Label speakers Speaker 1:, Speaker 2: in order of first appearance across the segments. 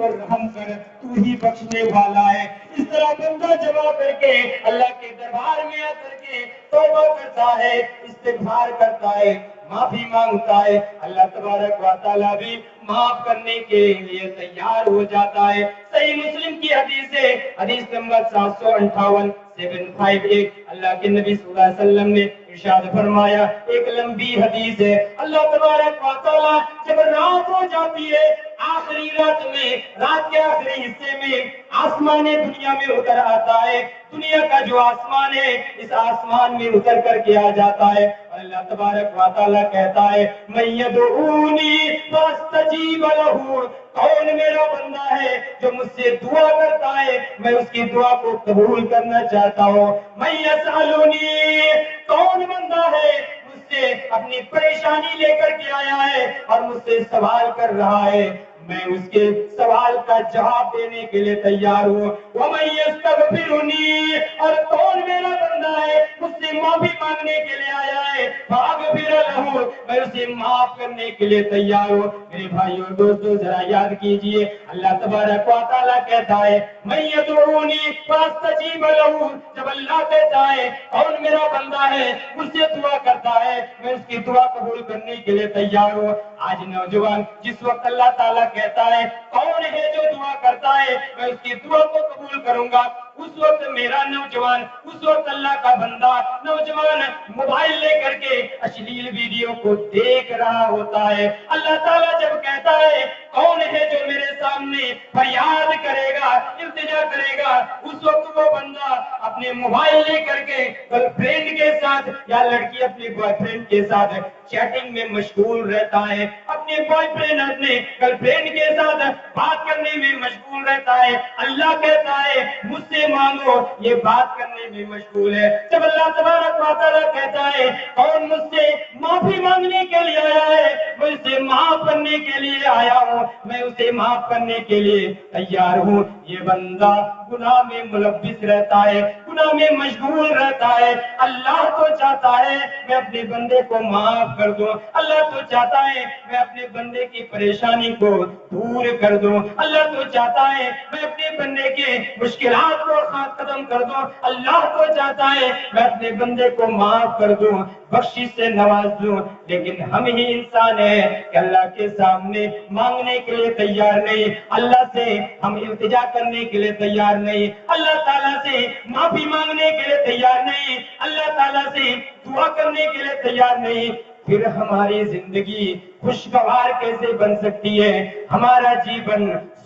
Speaker 1: پر رحم کر، تو ہی بخشنے والا ہے۔ اس طرح بندہ جمع کر کے اللہ کے دربار میں آ کر کے توبہ کرتا ہے، استغفار کرتا ہے، معافی مانگتا ہے، اللہ تبارک و تعالیٰ بھی معاف کرنے کے لیے تیار ہو جاتا ہے۔ صحیح مسلم کی حدیث ہے، حدیث نمبر 758 758، اللہ کے نبی صلی اللہ علیہ وسلم نے ارشاد فرمایا، ایک لمبی حدیث ہے، اللہ تبارک و تعالیٰ جب رات ہو جاتی ہے، آخری رات میں، رات کے آخری حصے میں آسمان دنیا میں اتر آتا ہے، دنیا کا جو آسمان ہے اس آسمان میں اتر کر کے آ جاتا ہے، اور اللہ تبارک و تعالیٰ کہتا ہے من یدعونی فاستجیب لہ، کون میرا بندہ ہے جو مجھ سے دعا کرتا ہے میں اس کی دعا کو قبول کرنا چاہتا ہوں، من یسألنی، کون بندہ ہے مجھ سے اپنی پریشانی لے کر کے آیا ہے اور مجھ سے سوال کر رہا ہے، میں اس کے سوال کا جواب دینے کے لیے تیار ہوں، وَمَن يَسْتَغْفِرُنِي، اور کون میرا بندہ ہے مجھ سے معافی مانگنے کے لیے آیا ہے فَأَغْفِرَ لَهُ، میں اسے معاف کرنے کے لیے تیار ہوں۔ میرے بھائیو دوستو ذرا یاد کیجئے، اللہ تبارک و تعالیٰ کہتا ہے مَن يَدْعُونِي فَأَسْتَجِيبَ لَهُ، جب اللہ کہتا ہے کون میرا بندہ ہے مجھ سے دعا کرتا ہے میں اس کی دعا قبول کرنے کے لیے تیار ہوں۔ آج نوجوان جس وقت اللہ تعالیٰ کہتا ہے کون ہے جو دعا کرتا ہے میں اس کی دعا کو قبول کروں گا، اس وقت میرا نوجوان، اس وقت اللہ کا بندہ نوجوان موبائل لے کر کے اشلیل ویڈیو کو دیکھ رہا ہوتا ہے۔ اللہ تعالیٰ جب کہتا ہے کون ہے جو میرے سامنے فریاد کرے گا، التجا کرے گا، اس وقت وہ بندہ اپنے موبائل لے کر کے گرل فرینڈ کے ساتھ یا لڑکی اپنے بوائے فرینڈ کے ساتھ چیٹنگ میں مشغول رہتا ہے، اپنے بوائے فرینڈ اپنے گرل فرینڈ کے ساتھ بات کرنے میں مشغول رہتا ہے۔ اللہ کہتا ہے مجھ سے مانگو، یہ بات کرنے میں مشغول ہے۔ جب اللہ تبارک و تعالیٰ کہتا ہے کون مجھ سے معافی مانگنے کے لیے آیا ہے میں اسے معاف کرنے کے لیے آیا ہوں، میں اسے معاف کرنے کے لیے تیار ہوں، یہ بندہ گناہ میں ملوث رہتا ہے، گناہ میں مشغول رہتا ہے۔ اللہ تو چاہتا ہے میں اپنے بندے کو معاف کر دوں، اللہ تو چاہتا ہے میں اپنے بندے کی پریشانی کو دور کر دوں، اللہ تو چاہتا ہے میں اپنے بندے کے مشکلات کو ختم کر دوں، اللہ تو چاہتا ہے میں اپنے بندے کو معاف کر دوں، بخشش سے نواز دوں، لیکن ہم ہی انسان ہیں کہ اللہ کے سامنے مانگنے کے لیے تیار نہیں، اللہ سے ہم التجا کرنے کے لیے تیار نہیں، اللہ تعالیٰ سے معافی مانگنے کے لیے تیار نہیں، اللہ تعالیٰ سے دعا کرنے کے لیے تیار نہیں، پھر ہماری زندگی خوشگوار کیسے بن سکتی ہے، ہمارا جیون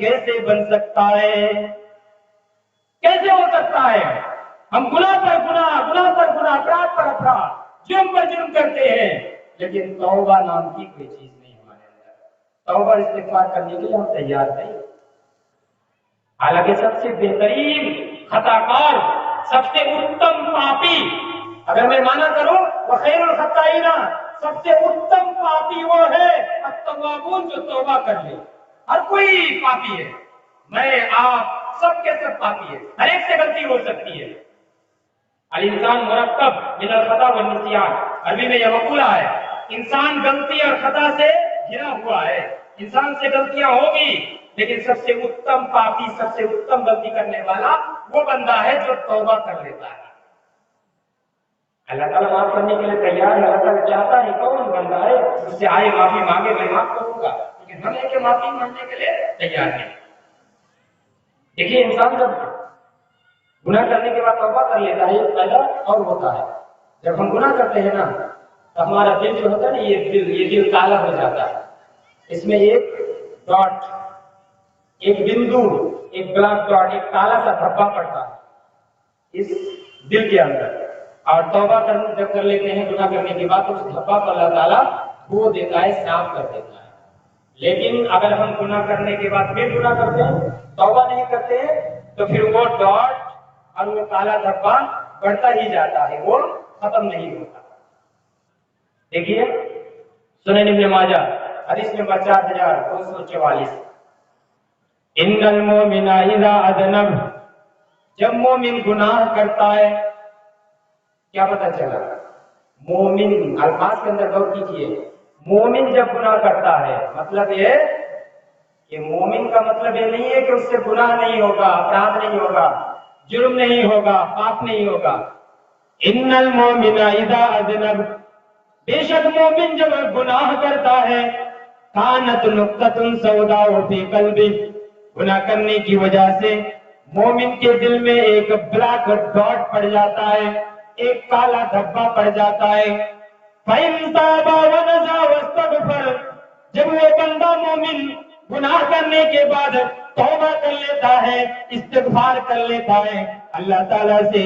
Speaker 1: کیسے بن سکتا ہے، کیسے ہو سکتا ہے؟ ہم گناہ پر گناہ، گناہ پر گناہ، اپرادھ پر اپرادھ، جرم پر جرم کرتے ہیں، لیکن توبہ نام کی کوئی چیز نہیں ہمارے اندر، توبہ استغفار کرنے کے لیے ہم تیار نہیں۔ حالانکہ سب سے بہترین خطا کار، سب سے اتم پاپی، اگر میں مانا کروں وخیر الخطائین، سب سے اتم پاپی وہ ہے التوابون، جو توبہ کر لے۔ ہر کوئی پاپی ہے، میں آپ سب کے سب پاپی ہے، ہر ایک سے غلطی ہو سکتی ہے۔ الانسان مرکب من الخطا والنسیان، عربی میں یہ مقولہ ہے، انسان غلطی اور خطا سے گھرا ہوا ہے، انسان سے غلطیاں ہوگی، لیکن سب سے اتم پاپی، سب سے اتم غلطی کرنے والا وہ بندہ ہے جو توبہ کر لیتا ہے۔ اللہ تعالیٰ معاف کرنے کے لیے تیار ہے، اللہ تعالیٰ چاہتا ہے کون بندہ ہے اس سے آئے معافی مانگے، میں معاف کروں گا، لیکن ہم ایک معافی مانگنے کے لیے تیار نہیں۔ دیکھیے انسان جب گناہ کرنے کے بعد توبہ کر لیتا ہے ایک فائدہ اور ہوتا ہے، جب ہم گناہ کرتے ہیں نا تو ہمارا دل جو ہوتا ہے نا، یہ دل کالا ہو جاتا ہے، اس میں ایک ڈاٹ، ایک بندو، ایک بلیک ڈاٹ، ایک کالا سا دھبا پڑتا ہے اس دل کے اندر، اور توبہ جب کر لیتے ہیں گناہ کرنے کے بعد تو اس دھبا کو اللہ تعالیٰ دھو دیتا ہے، صاف کر دیتا ہے۔ لیکن اگر ہم گناہ کرنے کے بعد پھر گناہ کرتے ہیں، توبہ نہیں کرتے ہیں، تو پھر وہ ڈاٹ اور وہ کالا دھبا بڑھتا ہی جاتا ہے، وہ ختم نہیں ہوتا۔ دیکھیے سنن ابن ماجہ حدیث نمبر 4244، ان المؤمن اذا اذنب، جب مومن گناہ کرتا ہے، کیا پتہ چلا؟ مومن، الفاظ کے اندر غور کیجیے، مومن جب گناہ کرتا ہے مطلب یہ یہ مومن کا مطلب یہ نہیں ہے کہ اس سے گناہ نہیں ہوگا، اپرادھ نہیں ہوگا، جرم نہیں ہوگا، پاپ نہیں ہوگا۔ ان المؤمن اذا اذنب، بے شک مومن جب گناہ کرتا ہے، کانت نقطۃ سوداء فی قلبہ، گناہ کرنے کی وجہ سے مومن کے دل میں ایک بلیک ڈاٹ پڑ جاتا ہے، ایک کالا دھبا پڑ جاتا ہے۔ فَإِن تَابَ وَنَزَعَ وَاسْتَغْفَرَ، جب وہ بندہ مومن گناہ کرنے کے بعد توبہ کر لیتا ہے، استغفار کر لیتا ہے، اللہ تعالیٰ سے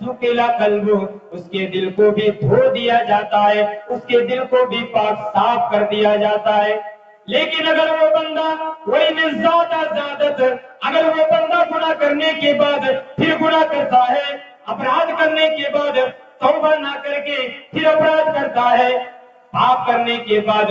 Speaker 1: سُکِلَ قَلْبُهُ، اس کے دل کو بھی دھو دیا جاتا ہے، اس کے دل کو بھی پاک صاف کر دیا جاتا ہے۔ لیکن اگر وہ بندہ وَإِنِ زَادَتْ، اگر وہ بندہ گناہ کرنے کے بعد پھر گناہ کرتا ہے، اپرادھ کرنے کے بعد توبہ نہ کر کے پھر اپرادھ کرتا ہے، پاپ کرنے کے بعد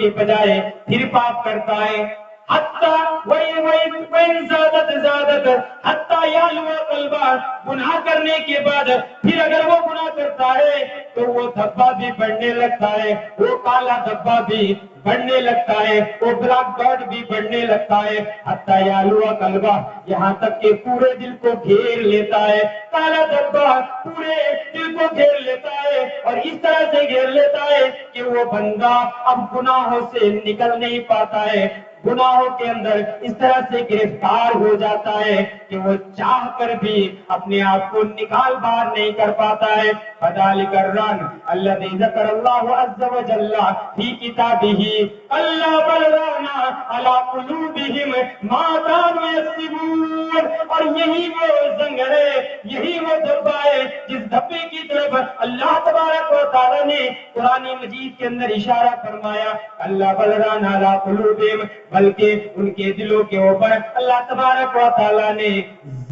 Speaker 1: کے بجائے پھر پاپ کرتا ہے، وَإِن زَادَتْ حَتَّى يَعْلُوَ قَلْبَهُ، گناہ کرنے کے بعد پھر اگر وہ گناہ کرتا ہے تو وہ دھبا بھی بڑھنے لگتا ہے، وہ کالا دھبا بھی بڑھنے لگتا ہے، وہ بلیک ڈاٹ بھی بڑھنے لگتا ہے، حَتَّى يَعْلُوَ قَلْبَهُ، یہاں تک کہ پورے دل کو گھیر لیتا ہے، کالا دھبا پورے دل کو گھیر لیتا ہے، اور اس طرح سے گھیر لیتا ہے کہ وہ بندہ اب گناہوں سے نکل نہیں پاتا ہے، گناہوں کے اندر اس طرح سے گرفتار ہو جاتا ہے کہ وہ چاہ کر بھی اپنے آپ کو نکال باہر نہیں کر پاتا ہے۔ فَذَلِكَ الرَّنُ الَّذِي ذَكَرَ اللَّهُ عَزَّ وَجَلَّ فِي كِتَابِهِ أَلَّا بَلْ رَانَ عَلَىٰ قُلُوبِهِمْ مَا كَانُوا يَكْسِبُونَ، اور یہی وہ زنگ ہے، یہی وہ دھبا ہے جس دھبے کی طرف اللہ تبارک و تعالیٰ نے قرآن مجید کے اندر اشارہ فرمایا، اللہ بل ران علی قلوبہم، بلکہ ان کے دلوں کے اوپر اللہ تبارک و تعالیٰ نے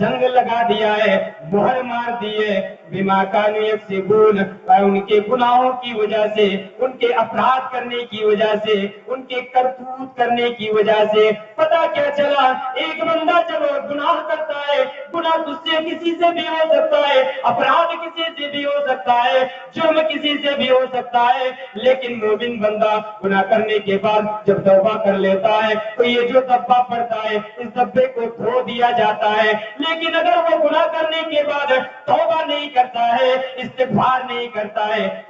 Speaker 1: زنگ لگا دیا ہے، مہر مار دی ہے، بما کانوا یکسبون، ان کے گناہوں کی وجہ سے، ان کے اپرادھ کرنے کی وجہ سے، ان کے کرتوت کرنے کی وجہ سے۔ پتہ کیا چلا، ایک بندہ جب گناہ کرتا ہے، گناہ تجھ سے کسی سے بھی ہو سکتا ہے، اپرادھ کسی سے بھی ہو سکتا ہے، جرم کسی سے بھی ہو سکتا ہے، لیکن مومن بندہ گناہ کرنے کے بعد جب توبہ کر لیتا ہے تو یہ جو دھبا پڑتا ہے اس دھبے کو دھو دیا جاتا ہے۔ لیکن اگر وہ گناہ کرنے کے بعد توبہ نہیں کرتا ہے، استغفار نہیں کرتا ہے،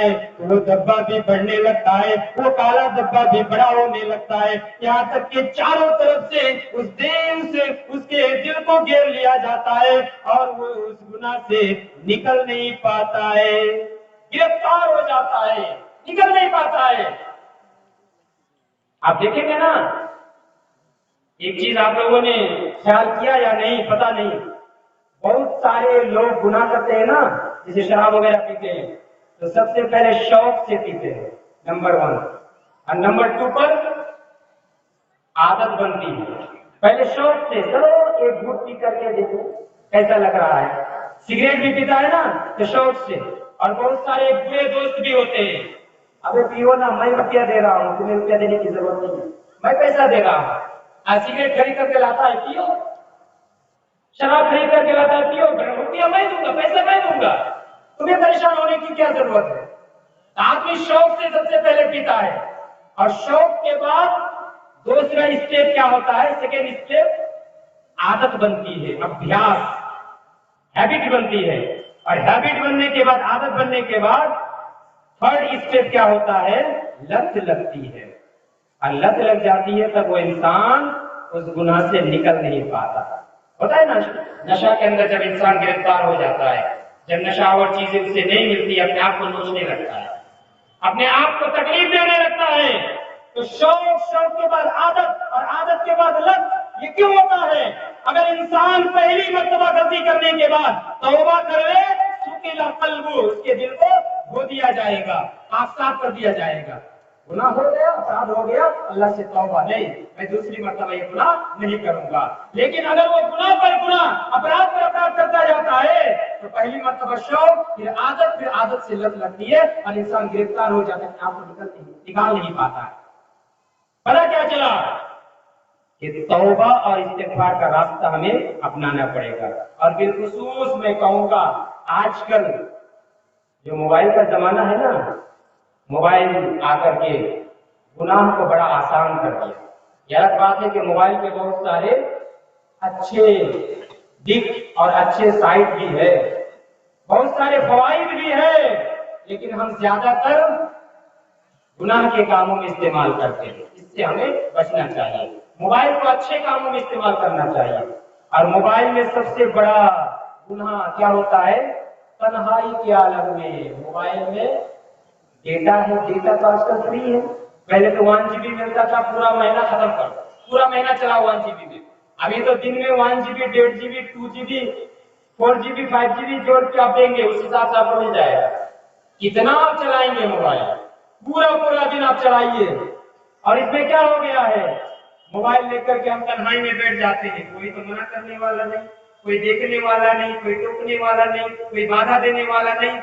Speaker 1: ہے، تو وہ دھبا بھی بڑھنے لگتا ہے، وہ کالا دھبا بھی بڑا ہونے لگتا ہے، یہاں تک کہ چاروں طرف سے اس کے دل کو گھیر لیا جاتا ہے اور وہ اس گناہ سے نکل نہیں پاتا ہے، گرفتار ہو جاتا ہے، نکل نہیں پاتا ہے۔ آپ دیکھیں گے نا، ایک چیز آپ لوگوں نے خیال کیا یا نہیں پتا نہیں، بہت سارے لوگ گناہ کرتے ہیں نا، جسے شراب وغیرہ پیتے ہیں تو سب سے پہلے شوق سے پیتے ہیں، نمبر 1، اور نمبر 2 پر عادت بنتی ہے۔ پہلے شوق سے، چلو ایک گھوٹ پی کر کے دیکھو کیسا لگ رہا ہے، سگریٹ بھی پیتا ہے نا تو شوق سے، اور بہت سارے برے دوست بھی ہوتے ہیں، ابے پیو نا، میں روپیہ دے رہا ہوں، تمہیں روپیہ دینے کی ضرورت نہیں ہے، میں پیسہ دے رہا ہوں، سگریٹ خرید کر کے لاتا ہے پیو، شراب خرید کر کے لاتا ہے پیو، روپیہ میں دوں گا، پیسہ میں دوں گا، تمہیں پریشان ہونے کی کیا ضرورت ہے۔ آدمی شوق سے سب سے پہلے پیتا ہے، اور شوق کے بعد دوسرا اسٹیپ کیا ہوتا ہے، سیکنڈ اسٹیپ عادت بنتی ہے، ابھیاس، ہیبٹ بنتی ہے، اور ہیبٹ بننے کے بعد، عادت بننے کے بعد تھرڈ اسٹیپ کیا ہوتا ہے، لت لگتی ہے، اور لت لگ جاتی ہے تب وہ انسان اس گناہ سے نکل نہیں پاتا۔ ہوتا ہے نا، نشہ کے اندر جب انسان گرفتار ہو جاتا ہے، جب نشاور چیزیں اسے نہیں ملتی، اپنے آپ کو نوچنے لگتا ہے، اپنے آپ کو تکلیف دینے لگتا ہے، تو شوق کے بعد عادت، اور عادت کے بعد لت۔ یہ کیوں ہوتا ہے؟ اگر انسان پہلی مرتبہ غلطی کرنے کے بعد توبہ کر لے، سکیلا قلبو، اس کے دل کو دھو دیا جائے گا، پاک صاف کر دیا جائے گا، گناہ ہو گیا، اپرادھ ہو گیا، اللہ سے توبہ نہیں، میں دوسری مرتبہ یہ گناہ نہیں کروں گا۔ لیکن اگر وہ گناہ پر گناہ، اپرادھ پر اپرادھ کرتا جاتا ہے تو پہلی مرتبہ شوق، پھر عادت سے لت لگتی ہے، اور انسان گرفتار ہو جاتا ہے، آپ کو نکال نہیں پاتا ہے۔ پتہ کیا چلا کہ توبہ اور استغفار کا راستہ ہمیں اپنانا پڑے گا، اور بالخصوص میں کہوں گا آج کل جو موبائل کا زمانہ ہے نا، موبائل آ کر کے
Speaker 2: گناہ کو بڑا آسان کر دیا. یہ الگ بات ہے کہ موبائل کے بہت سارے اچھے دکھ اور اچھے سائٹ بھی ہے، بہت سارے فوائد بھی ہے، لیکن ہم زیادہ تر گناہ کے کاموں میں استعمال کرتے ہیں. اس سے ہمیں بچنا چاہیے. موبائل کو اچھے کاموں میں استعمال کرنا چاہیے. اور موبائل میں سب سے بڑا گناہ کیا ہوتا ہے؟ تنہائی کے عالم میں. موبائل میں ڈیٹا ہے، ڈیٹا تو آج کل فری ہے. پہلے تو 1 GB ملتا تھا، پورا مہینہ ختم کر، پورا مہینہ چلا 1 GB میں. ابھی تو دن میں 1 GB 1.5 GB 2 GB 4 GB 5 GB جوڑ کے آپ دیں گے، اس حساب سے آپ کو مل جائے گا. کتنا آپ چلائیں گے موبائل؟ پورا دن آپ چلائیے. اور اس میں کیا ہو گیا ہے؟ موبائل لے کر کے ہم تنہائی میں بیٹھ جاتے ہیں. کوئی تو منع کرنے والا نہیں، کوئی دیکھنے والا نہیں، کوئی ٹوکنے والا نہیں، کوئی بادھا دینے والا نہیں.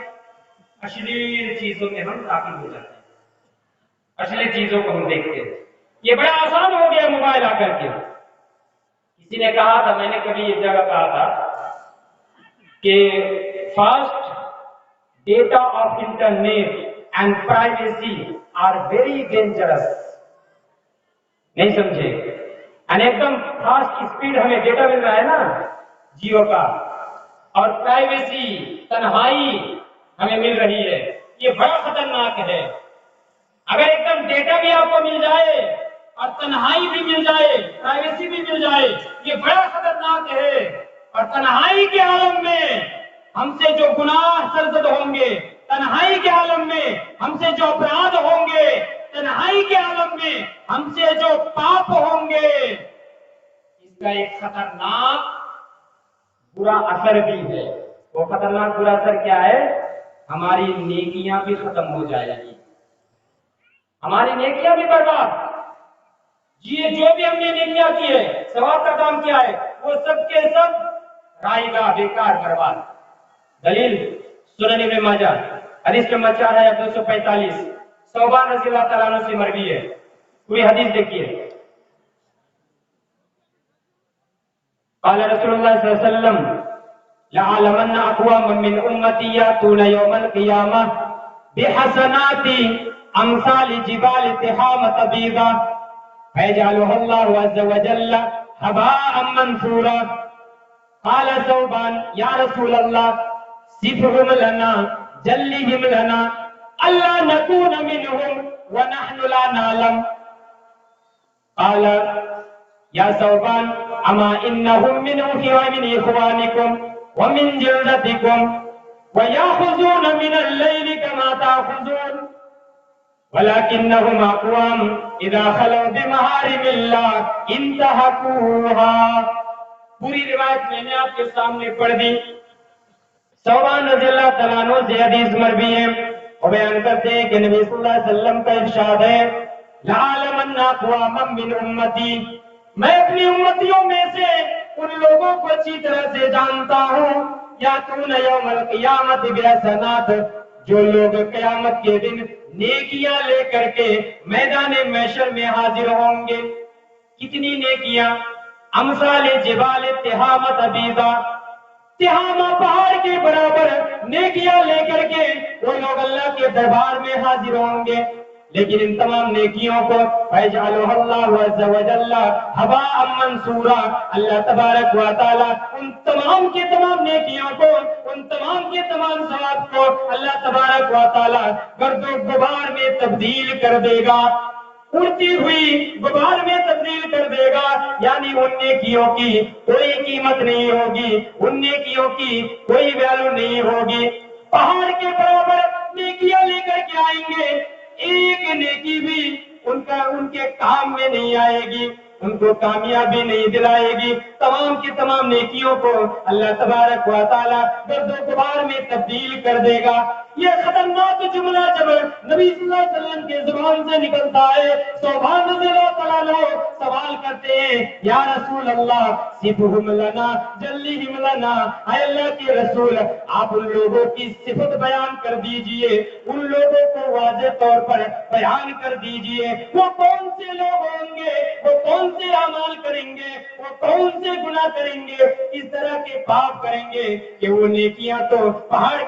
Speaker 2: اشلیل چیزوں میں ہم داخل ہو جاتے ہیں، اشلیل چیزوں کو ہم دیکھتے ہیں. یہ بڑا آسان ہو گیا موبائل آ کر کے. کسی نے کہا تھا، میں نے کبھی ایک جگہ کہا تھا کہ fast data of internet and privacy are very dangerous. نہیں سمجھے؟ ایک دم فاسٹ اسپیڈ ہمیں ڈیٹا مل رہا ہے نا جیو کا، اور پرائیویسی تنہائی ہمیں مل رہی ہے. یہ بڑا خطرناک ہے. اگر ایک دم ڈیٹا بھی آپ کو مل جائے اور تنہائی بھی مل جائے، پرائیویسی بھی مل جائے، یہ بڑا خطرناک ہے. اور تنہائی کے عالم میں ہم سے جو گناہ سرزد ہوں گے، تنہائی کے عالم میں ہم سے جو اپرادھ ہوں گے، تنہائی کے عالم میں ہم سے جو پاپ ہوں گے، اس کا ایک خطرناک برا اثر بھی ہے. وہ خطرناک برا اثر کیا ہے؟ ہماری نیکیاں بھی ختم ہو جائے گی، ہماری نیکیاں بھی برباد. یہ جو بھی ہم نے نیکیاں کی ہے، ثواب کا کام کیا ہے، وہ سب کے سب رائے گا، بیکار، برباد. دلیل سنن ابن ماجہ حدیث نمبر 4245، ثوبان رضی اللہ تعالیٰ عنہ سے مروی ہے. پوری حدیث دیکھیے. قال رسول اللہ صلی اللہ علیہ وسلم لعلمن اقوام من امتی یاتون یوم القیامہ بحسنات امثال جبال تحامة بیضا فیجعلها اللہ عز وجل حباء منثورا. قال ثوبان یا رسول اللہ صفهم لنا جلهم لنا الا نكون منهم ونحن لا نعلم. قال یا ثوبان اما انهم من اخوانكم ومن جلدتكم ويأخذون من الليل كما تأخذون ولكنهم اقوام اذا خلوا بمحارم الله انتهكوها. پوری روایت میں نے آپ کے سامنے پڑھ دی. ثوبان رضی اللہ تعالیٰ عنہ سے حدیث مروی ہے، وہ بیان کرتے ہیں کہ نبی صلی اللہ علیہ وسلم کا ارشاد ہے لعلمن اقواما من امتی، میں اپنی امتیوں میں سے ان لوگوں کو اچھی طرح سے جانتا ہوں یاتون یوم القیامت بحسنات، جو لوگ قیامت کے دن نیکیاں لے کر کے میدان محشر میں حاضر ہوں گے. کتنی نیکیاں؟ امثال جبال تحامة بیضا، تہامہ پہاڑ کے برابر نیکیاں لے کر کے وہ لوگ اللہ کے دربار میں حاضر ہوں گے. لیکن ان تمام نیکیوں کو فیجعلها اللہ عز وجل حباء منثورا، اللہ تبارک و تعالی ان تمام کے تمام نیکیوں کو، ان تمام کے تمام ثواب کو اللہ تبارک و تعالی گرد و غبار میں تبدیل کر دے گا، اڑتی ہوئی غبار میں تبدیل کر دے گا. یعنی ان نیکیوں کی کوئی قیمت نہیں ہوگی، ان نیکیوں کی کوئی ویلو نہیں ہوگی. پہاڑ کے برابر نیکیاں لے کر کے آئیں گے، ایک نیکی بھی ان کے کام میں نہیں آئے گی، ان کو کامیابی نہیں دلائے گی. تمام کی تمام نیکیوں کو اللہ تبارک و تعالی گرد و غبار میں تبدیل کر دے گا. یہ خطرناک جملہ جب نبی صلی اللہ علیہ وسلم کے زبان سے نکلتا ہے، ثوبان رضی اللہ تعالیٰ عنہ سوال کرتے ہیں یا رسول اللہ صفہم لنا جلہم لنا، اے اللہ کے رسول آپ ان لوگوں کی صفت بیان کر دیجئے، ان لوگوں کو واضح طور پر بیان کر دیجئے. وہ کون سے لوگ ہوں گے، وہ کون سے اعمال کریں گے، وہ کون سے گناہ کریں گے، اس طرح کے پاپ کریں گے کہ وہ نیکیاں تو پہاڑ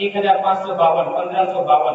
Speaker 1: 1552 1552,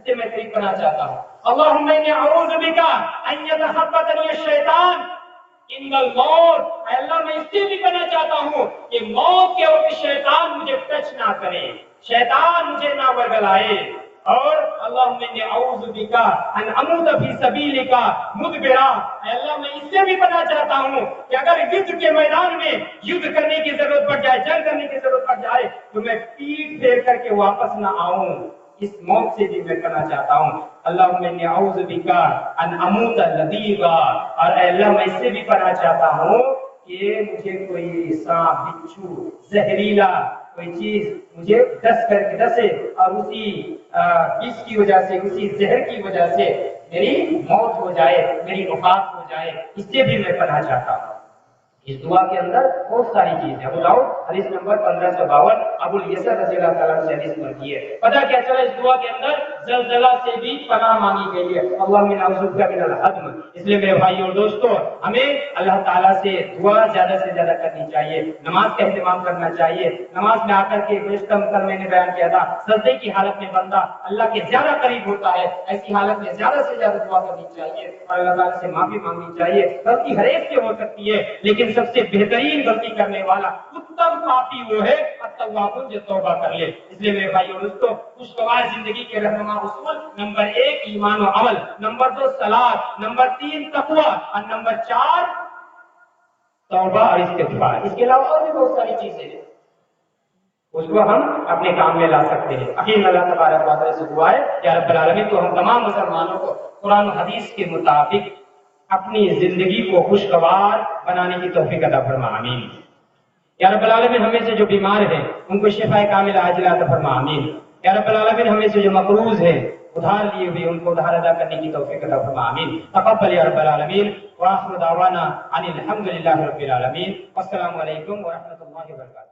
Speaker 2: اس سے میں تیری پناہ چاہتا ہوں. اللہم انی اعوذ بک ان یتخبطنی الشیطان ان الموت. اے اللہ میں اس سے بھی پناہ چاہتا ہوں کہ موت کے وقت شیطان مجھے ٹچ نہ کرے، شیطان مجھے نہ ورگلائے. اور اللہم انی اعوذ بک ان اموت فی سبیلک مدبرا. اے اللہ میں اس سے بھی پناہ چاہتا ہوں کہ اگر یدھ کے میدان میں یدھ کرنے کی ضرورت پڑ جائے، جنگ کرنے کی ضرورت پڑ جائے تو میں پیٹ پھیر کر کے واپس نہ آؤں. اس موت سے بھی میں پناہ چاہتا ہوں. اللہم انی اعوذ بک ان اموت لذیذا. اور اے اللہ میں اس سے بھی پناہ چاہتا ہوں کہ مجھے کوئی سانپ بچھو زہریلا کوئی چیز مجھے ڈسے اور اسی اس کی وجہ سے، اسی زہر کی وجہ سے میری موت ہو جائے، میری وفات ہو جائے. اس سے بھی میں پناہ چاہتا ہوں. اس دعا کے اندر بہت ساری چیزیں. ابو داؤد حدیث نمبر 1552 ابو الیسر رضی اللہ تعالیٰ عنہ سے حدیث مرفوع ہے. پتہ کیا چلا اس دعا کے اندر زلزلہ سے بھی پناہ مانگی گئی ہے. اللہم انا نعوذ بک من الہدم. اس لیے میرے بھائیو اور دوستو ہمیں اللہ تعالیٰ سے دعا زیادہ سے زیادہ کرنی چاہیے، نماز کا اہتمام کرنا چاہیے. نماز میں آ کر کے گزشتہ کل میں نے بیان کیا تھا سجدے کی حالت میں بندہ اللہ کے زیادہ قریب ہوتا ہے. ایسی حالت میں زیادہ سے زیادہ دعا کرنی چاہیے اور اللہ تعالیٰ سے معافی مانگنی چاہیے. غلطی ہر ایک سے ہو سکتی ہے لیکن سب سے بہترین غلطی کرنے والا اتم پاپی وہ ہے التواب جو توبہ کر لے. اس لیے میرے بھائیو اور دوستو خوشگوار زندگی کے رہنما اصول نمبر 1 ایمان و عمل، نمبر 2 صلاۃ، نمبر 3 تقوی اور نمبر 4 توبہ اور استغفار. اس کے علاوہ اور بھی بہت ساری چیزیں ہیں اس کو ہم اپنے کام میں لا سکتے ہیں. اخیر اللہ تبارک و تعالی سے دعا ہے یا رب العالمین تو ہم تمام مسلمانوں کو قرآن و حدیث کے مطابق اپنی زندگی کو خوشگوار بنانے کی توفیق عطا فرما. آمین. یا رب العالمین ہمیں سے جو بیمار ہیں ان کو شفا کاملہ عاجلہ عطا فرما. آمین. یا رب العالمین ہمیں سے جو مقروض ہیں ادھار لیے ہوئے ان کو ادھار ادا کرنے کی توفیق عطا فرما. آمین. تقبل یا رب العالمین. وآخر دعوانا ان الحمد للہ رب العالمین. السلام علیکم ورحمۃ اللہ وبرکاتہ.